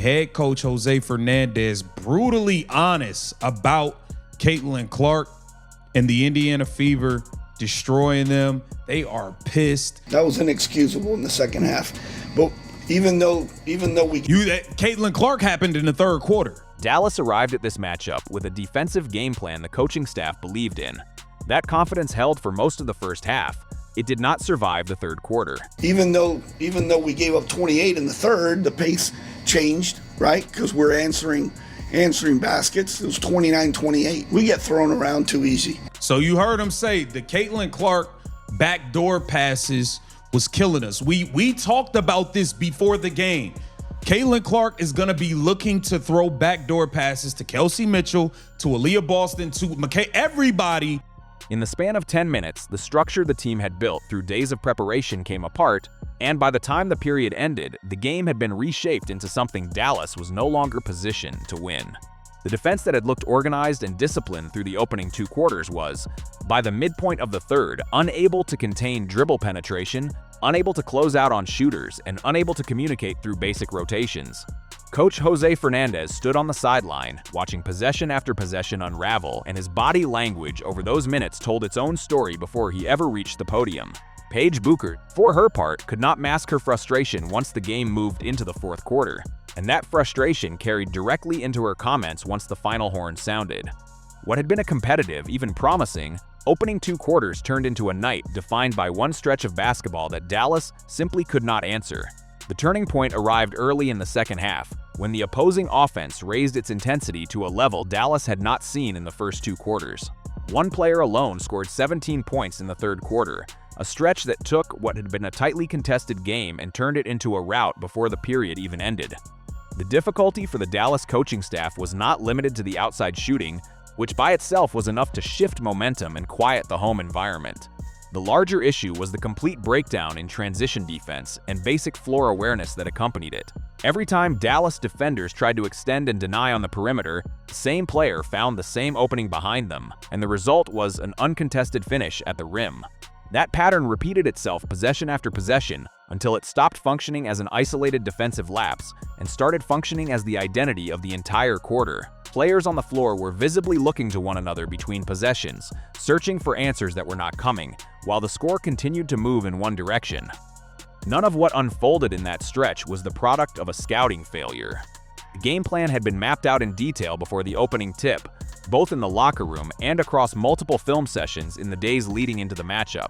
Head coach Jose Fernandez brutally honest about Caitlin Clark and the Indiana Fever destroying them. They are pissed. That was inexcusable in the second half. But even though Caitlin Clark happened in the third quarter. Dallas arrived at this matchup with a defensive game plan the coaching staff believed in. That confidence held for most of the first half. It did not survive the third quarter. Even though we gave up 28 in the third, the pace changed, right? Because we're answering baskets. It was 29-28. We get thrown around too easy. So you heard him say the Caitlin Clark backdoor passes was killing us. We talked about this before the game. Caitlin Clark is going to be looking to throw backdoor passes to Kelsey Mitchell, to Aaliyah Boston, to McKay, everybody. In the span of 10 minutes, the structure the team had built through days of preparation came apart, and by the time the period ended, the game had been reshaped into something Dallas was no longer positioned to win. The defense that had looked organized and disciplined through the opening 2 quarters was, by the midpoint of the third, unable to contain dribble penetration, unable to close out on shooters, and unable to communicate through basic rotations. Coach Jose Fernandez stood on the sideline, watching possession after possession unravel, and his body language over those minutes told its own story before he ever reached the podium. Paige Bueckers, for her part, could not mask her frustration once the game moved into the fourth quarter, and that frustration carried directly into her comments once the final horn sounded. What had been a competitive, even promising, opening 2 quarters turned into a night defined by one stretch of basketball that Dallas simply could not answer. The turning point arrived early in the second half, when the opposing offense raised its intensity to a level Dallas had not seen in the first 2 quarters. One player alone scored 17 points in the third quarter, a stretch that took what had been a tightly contested game and turned it into a rout before the period even ended. The difficulty for the Dallas coaching staff was not limited to the outside shooting, which by itself was enough to shift momentum and quiet the home environment. The larger issue was the complete breakdown in transition defense and basic floor awareness that accompanied it. Every time Dallas defenders tried to extend and deny on the perimeter, the same player found the same opening behind them, and the result was an uncontested finish at the rim. That pattern repeated itself possession after possession until it stopped functioning as an isolated defensive lapse and started functioning as the identity of the entire quarter. Players on the floor were visibly looking to one another between possessions, searching for answers that were not coming, while the score continued to move in one direction. None of what unfolded in that stretch was the product of a scouting failure. The game plan had been mapped out in detail before the opening tip, both in the locker room and across multiple film sessions in the days leading into the matchup.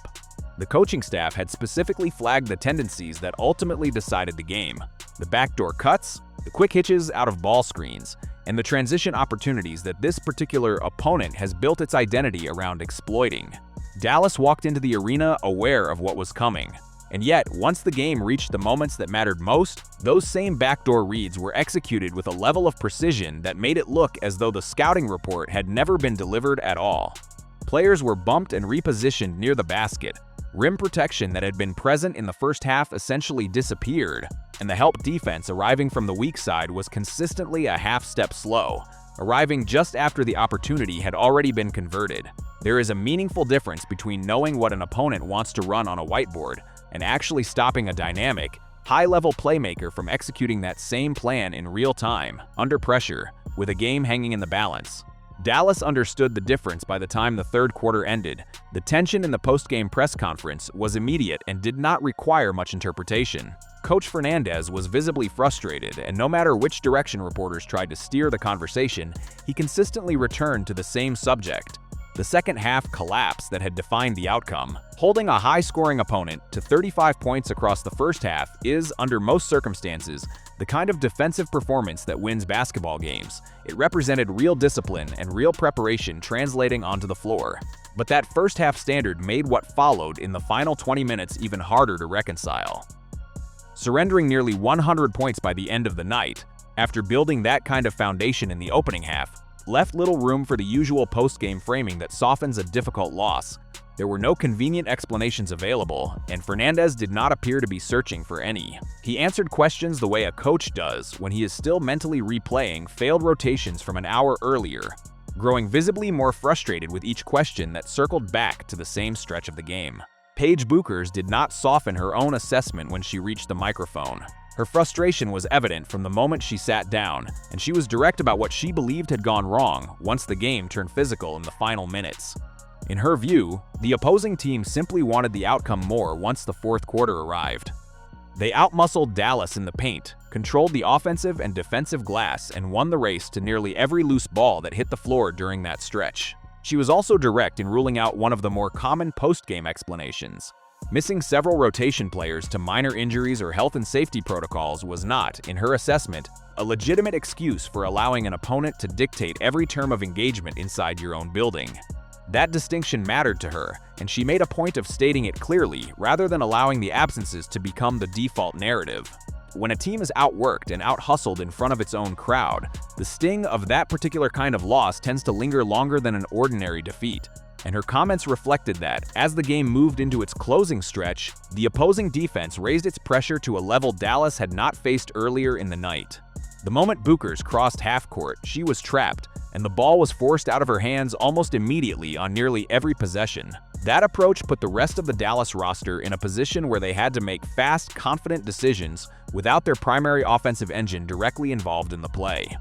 The coaching staff had specifically flagged the tendencies that ultimately decided the game: the backdoor cuts, the quick hitches out of ball screens, and the transition opportunities that this particular opponent has built its identity around exploiting. Dallas walked into the arena aware of what was coming. And yet, once the game reached the moments that mattered most, those same backdoor reads were executed with a level of precision that made it look as though the scouting report had never been delivered at all. Players were bumped and repositioned near the basket. Rim protection that had been present in the first half essentially disappeared, and the help defense arriving from the weak side was consistently a half step slow, arriving just after the opportunity had already been converted. There is a meaningful difference between knowing what an opponent wants to run on a whiteboard and actually stopping a dynamic, high-level playmaker from executing that same plan in real time, under pressure, with a game hanging in the balance. Dallas understood the difference by the time the third quarter ended. The tension in the post-game press conference was immediate and did not require much interpretation. Coach Fernandez was visibly frustrated, and no matter which direction reporters tried to steer the conversation, he consistently returned to the same subject: the second half collapse that had defined the outcome. Holding a high-scoring opponent to 35 points across the first half is, under most circumstances, the kind of defensive performance that wins basketball games. It represented real discipline and real preparation translating onto the floor. But that first half standard made what followed in the final 20 minutes even harder to reconcile. Surrendering nearly 100 points by the end of the night, after building that kind of foundation in the opening half, left little room for the usual post-game framing that softens a difficult loss. There were no convenient explanations available, and Fernandez did not appear to be searching for any. He answered questions the way a coach does when he is still mentally replaying failed rotations from an hour earlier, growing visibly more frustrated with each question that circled back to the same stretch of the game. Paige Bueckers did not soften her own assessment when she reached the microphone. Her frustration was evident from the moment she sat down, and she was direct about what she believed had gone wrong once the game turned physical in the final minutes. In her view, the opposing team simply wanted the outcome more once the fourth quarter arrived. They outmuscled Dallas in the paint, controlled the offensive and defensive glass, and won the race to nearly every loose ball that hit the floor during that stretch. She was also direct in ruling out one of the more common post-game explanations. Missing several rotation players to minor injuries or health and safety protocols was not, in her assessment, a legitimate excuse for allowing an opponent to dictate every term of engagement inside your own building. That distinction mattered to her, and she made a point of stating it clearly rather than allowing the absences to become the default narrative. When a team is outworked and out-hustled in front of its own crowd, the sting of that particular kind of loss tends to linger longer than an ordinary defeat. And her comments reflected that, as the game moved into its closing stretch, the opposing defense raised its pressure to a level Dallas had not faced earlier in the night. The moment Bueckers crossed half-court, she was trapped, and the ball was forced out of her hands almost immediately on nearly every possession. That approach put the rest of the Dallas roster in a position where they had to make fast, confident decisions without their primary offensive engine directly involved in the play.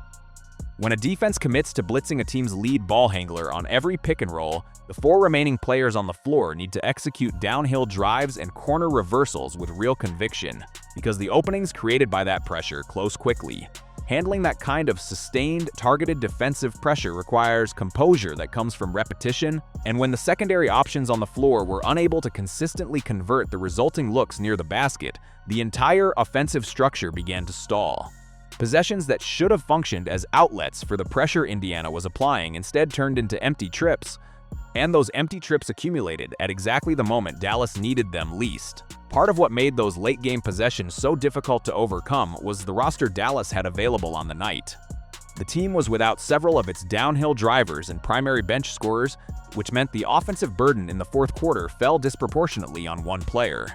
When a defense commits to blitzing a team's lead ball handler on every pick and roll, the four remaining players on the floor need to execute downhill drives and corner reversals with real conviction, because the openings created by that pressure close quickly. Handling that kind of sustained, targeted defensive pressure requires composure that comes from repetition, and when the secondary options on the floor were unable to consistently convert the resulting looks near the basket, the entire offensive structure began to stall. Possessions that should have functioned as outlets for the pressure Indiana was applying instead turned into empty trips, and those empty trips accumulated at exactly the moment Dallas needed them least. Part of what made those late-game possessions so difficult to overcome was the roster Dallas had available on the night. The team was without several of its downhill drivers and primary bench scorers, which meant the offensive burden in the fourth quarter fell disproportionately on one player.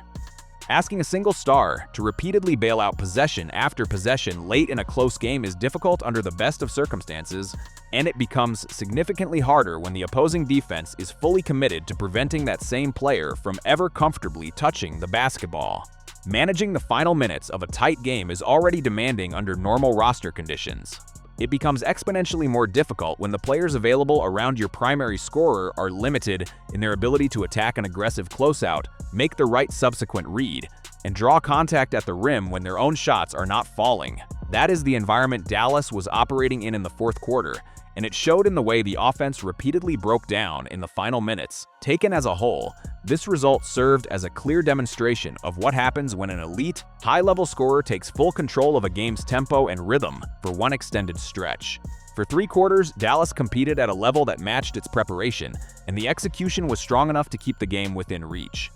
Asking a single star to repeatedly bail out possession after possession late in a close game is difficult under the best of circumstances, and it becomes significantly harder when the opposing defense is fully committed to preventing that same player from ever comfortably touching the basketball. Managing the final minutes of a tight game is already demanding under normal roster conditions. It becomes exponentially more difficult when the players available around your primary scorer are limited in their ability to attack an aggressive closeout, make the right subsequent read, and draw contact at the rim when their own shots are not falling. That is the environment Dallas was operating in the fourth quarter, and it showed in the way the offense repeatedly broke down in the final minutes. Taken as a whole, this result served as a clear demonstration of what happens when an elite, high-level scorer takes full control of a game's tempo and rhythm for one extended stretch. For 3 quarters, Dallas competed at a level that matched its preparation, and the execution was strong enough to keep the game within reach.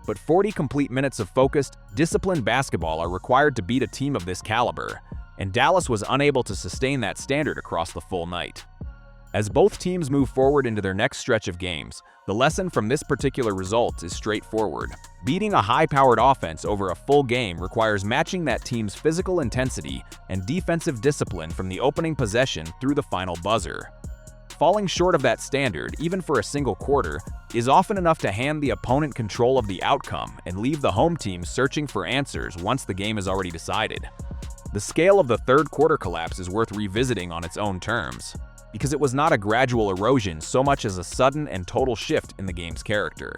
But 40 complete minutes of focused, disciplined basketball are required to beat a team of this caliber, and Dallas was unable to sustain that standard across the full night. As both teams move forward into their next stretch of games, the lesson from this particular result is straightforward. Beating a high-powered offense over a full game requires matching that team's physical intensity and defensive discipline from the opening possession through the final buzzer. Falling short of that standard, even for a single quarter, is often enough to hand the opponent control of the outcome and leave the home team searching for answers once the game is already decided. The scale of the third quarter collapse is worth revisiting on its own terms, because it was not a gradual erosion so much as a sudden and total shift in the game's character.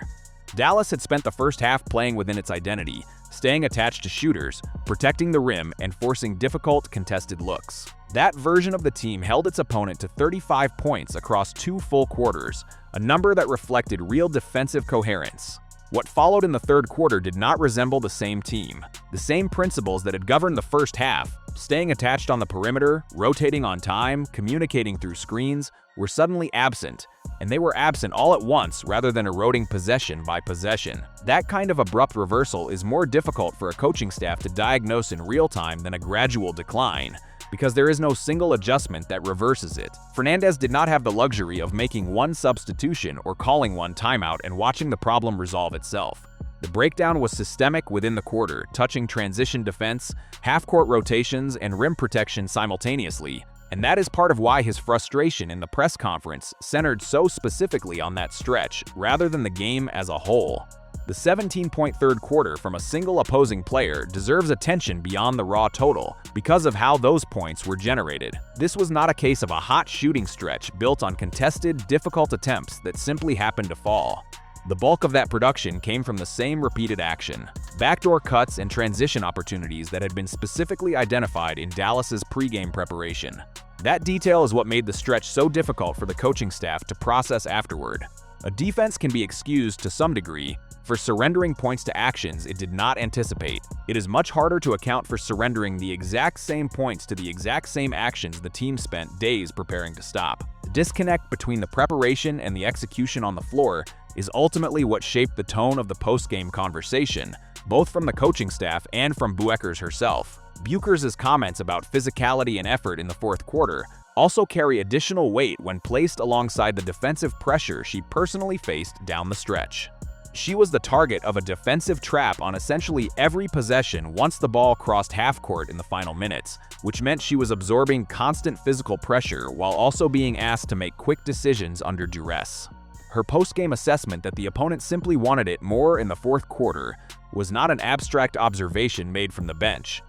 Dallas had spent the first half playing within its identity, staying attached to shooters, protecting the rim, and forcing difficult, contested looks. That version of the team held its opponent to 35 points across 2 full quarters, a number that reflected real defensive coherence. What followed in the third quarter did not resemble the same team. The same principles that had governed the first half, staying attached on the perimeter, rotating on time, communicating through screens, were suddenly absent, and they were absent all at once rather than eroding possession by possession. That kind of abrupt reversal is more difficult for a coaching staff to diagnose in real time than a gradual decline, because there is no single adjustment that reverses it. Fernandez did not have the luxury of making one substitution or calling one timeout and watching the problem resolve itself. The breakdown was systemic within the quarter, touching transition defense, half-court rotations, and rim protection simultaneously, and that is part of why his frustration in the press conference centered so specifically on that stretch rather than the game as a whole. The 17-point third quarter from a single opposing player deserves attention beyond the raw total because of how those points were generated. This was not a case of a hot shooting stretch built on contested, difficult attempts that simply happened to fall. The bulk of that production came from the same repeated action, backdoor cuts and transition opportunities that had been specifically identified in Dallas's pregame preparation. That detail is what made the stretch so difficult for the coaching staff to process afterward. A defense can be excused to some degree for surrendering points to actions it did not anticipate. It is much harder to account for surrendering the exact same points to the exact same actions the team spent days preparing to stop. The disconnect between the preparation and the execution on the floor is ultimately what shaped the tone of the post-game conversation, both from the coaching staff and from Bueckers herself. Bueckers' comments about physicality and effort in the fourth quarter also carry additional weight when placed alongside the defensive pressure she personally faced down the stretch. She was the target of a defensive trap on essentially every possession once the ball crossed half court in the final minutes, which meant she was absorbing constant physical pressure while also being asked to make quick decisions under duress. Her post-game assessment that the opponent simply wanted it more in the fourth quarter was not an abstract observation made from the bench.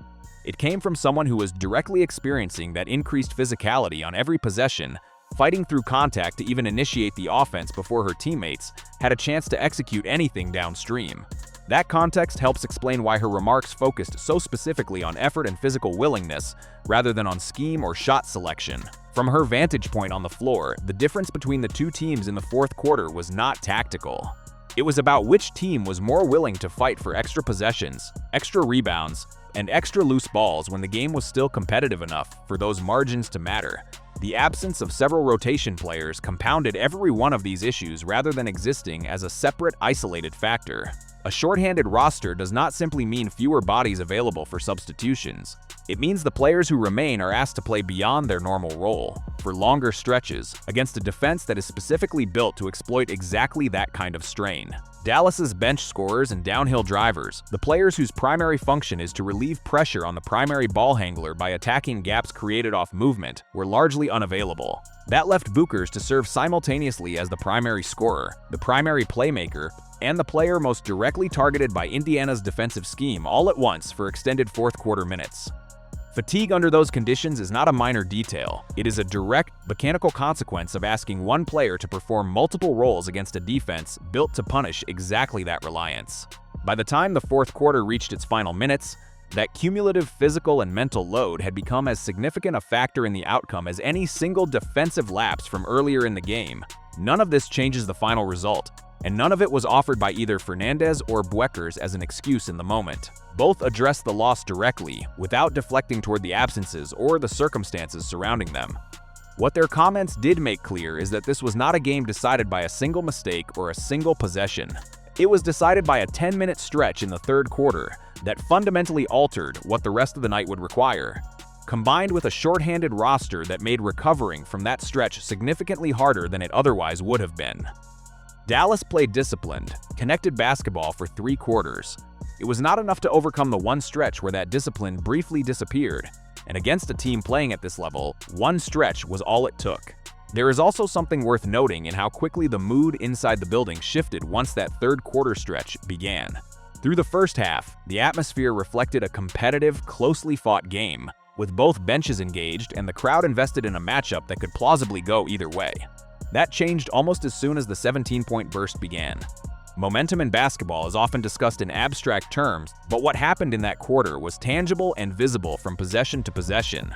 It came from someone who was directly experiencing that increased physicality on every possession, fighting through contact to even initiate the offense before her teammates had a chance to execute anything downstream. That context helps explain why her remarks focused so specifically on effort and physical willingness rather than on scheme or shot selection. From her vantage point on the floor, the difference between the two teams in the fourth quarter was not tactical. It was about which team was more willing to fight for extra possessions, extra rebounds, and extra loose balls when the game was still competitive enough for those margins to matter. The absence of several rotation players compounded every one of these issues rather than existing as a separate, isolated factor. A shorthanded roster does not simply mean fewer bodies available for substitutions. It means the players who remain are asked to play beyond their normal role, for longer stretches, against a defense that is specifically built to exploit exactly that kind of strain. Dallas's bench scorers and downhill drivers, the players whose primary function is to relieve pressure on the primary ball handler by attacking gaps created off movement, were largely unavailable. That left Bueckers to serve simultaneously as the primary scorer, the primary playmaker, and the player most directly targeted by Indiana's defensive scheme all at once for extended fourth quarter minutes. Fatigue under those conditions is not a minor detail. It is a direct, mechanical consequence of asking one player to perform multiple roles against a defense built to punish exactly that reliance. By the time the fourth quarter reached its final minutes, that cumulative physical and mental load had become as significant a factor in the outcome as any single defensive lapse from earlier in the game. None of this changes the final result, and none of it was offered by either Fernandez or Bueckers as an excuse in the moment. Both addressed the loss directly, without deflecting toward the absences or the circumstances surrounding them. What their comments did make clear is that this was not a game decided by a single mistake or a single possession. It was decided by a 10-minute stretch in the third quarter that fundamentally altered what the rest of the night would require, combined with a shorthanded roster that made recovering from that stretch significantly harder than it otherwise would have been. Dallas played disciplined, connected basketball for 3 quarters. It was not enough to overcome the one stretch where that discipline briefly disappeared, and against a team playing at this level, one stretch was all it took. There is also something worth noting in how quickly the mood inside the building shifted once that third quarter stretch began. Through the first half, the atmosphere reflected a competitive, closely fought game, with both benches engaged and the crowd invested in a matchup that could plausibly go either way. That changed almost as soon as the 17-point burst began. Momentum in basketball is often discussed in abstract terms, but what happened in that quarter was tangible and visible from possession to possession.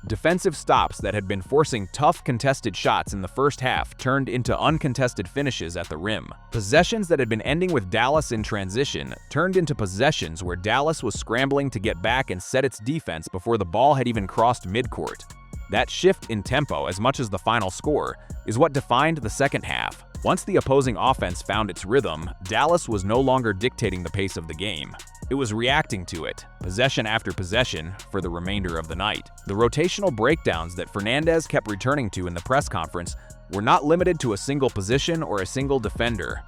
Defensive stops that had been forcing tough contested shots in the first half turned into uncontested finishes at the rim. Possessions that had been ending with Dallas in transition turned into possessions where Dallas was scrambling to get back and set its defense before the ball had even crossed midcourt. That shift in tempo, as much as the final score, is what defined the second half. Once the opposing offense found its rhythm, Dallas was no longer dictating the pace of the game. It was reacting to it, possession after possession, for the remainder of the night. The rotational breakdowns that Fernandez kept returning to in the press conference were not limited to a single position or a single defender.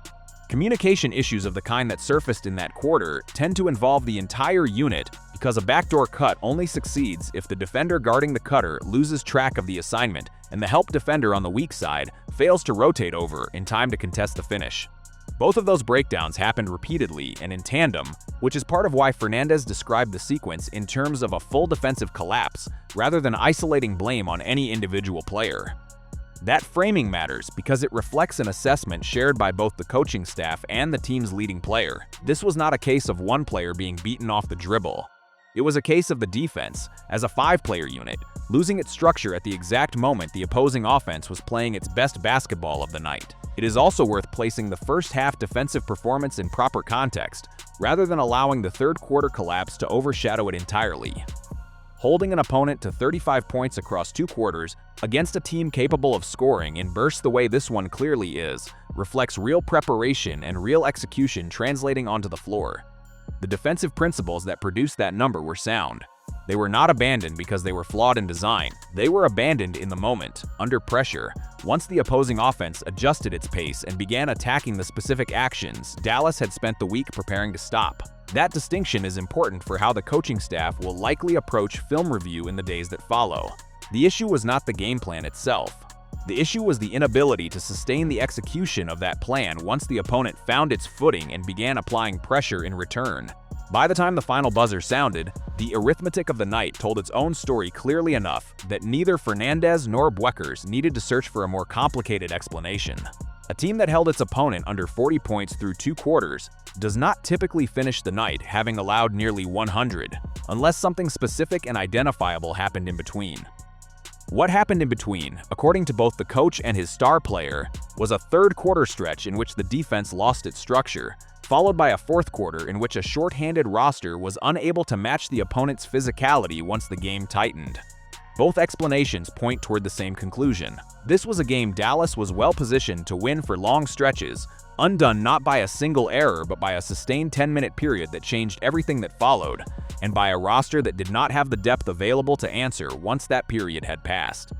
Communication issues of the kind that surfaced in that quarter tend to involve the entire unit because a backdoor cut only succeeds if the defender guarding the cutter loses track of the assignment and the help defender on the weak side fails to rotate over in time to contest the finish. Both of those breakdowns happened repeatedly and in tandem, which is part of why Fernandez described the sequence in terms of a full defensive collapse rather than isolating blame on any individual player. That framing matters because it reflects an assessment shared by both the coaching staff and the team's leading player. This was not a case of one player being beaten off the dribble. It was a case of the defense, as a 5-player unit, losing its structure at the exact moment the opposing offense was playing its best basketball of the night. It is also worth placing the first-half defensive performance in proper context, rather than allowing the third-quarter collapse to overshadow it entirely. Holding an opponent to 35 points across 2 quarters against a team capable of scoring in bursts the way this one clearly is, reflects real preparation and real execution translating onto the floor. The defensive principles that produced that number were sound. They were not abandoned because they were flawed in design. They were abandoned in the moment, under pressure, once the opposing offense adjusted its pace and began attacking the specific actions Dallas had spent the week preparing to stop. That distinction is important for how the coaching staff will likely approach film review in the days that follow. The issue was not the game plan itself. The issue was the inability to sustain the execution of that plan once the opponent found its footing and began applying pressure in return. By the time the final buzzer sounded, the arithmetic of the night told its own story clearly enough that neither Fernandez nor Bueckers needed to search for a more complicated explanation. A team that held its opponent under 40 points through 2 quarters does not typically finish the night having allowed nearly 100, unless something specific and identifiable happened in between. What happened in between, according to both the coach and his star player, was a third-quarter stretch in which the defense lost its structure, followed by a fourth quarter in which a shorthanded roster was unable to match the opponent's physicality once the game tightened. Both explanations point toward the same conclusion. This was a game Dallas was well positioned to win for long stretches, undone not by a single error but by a sustained 10-minute period that changed everything that followed, and by a roster that did not have the depth available to answer once that period had passed.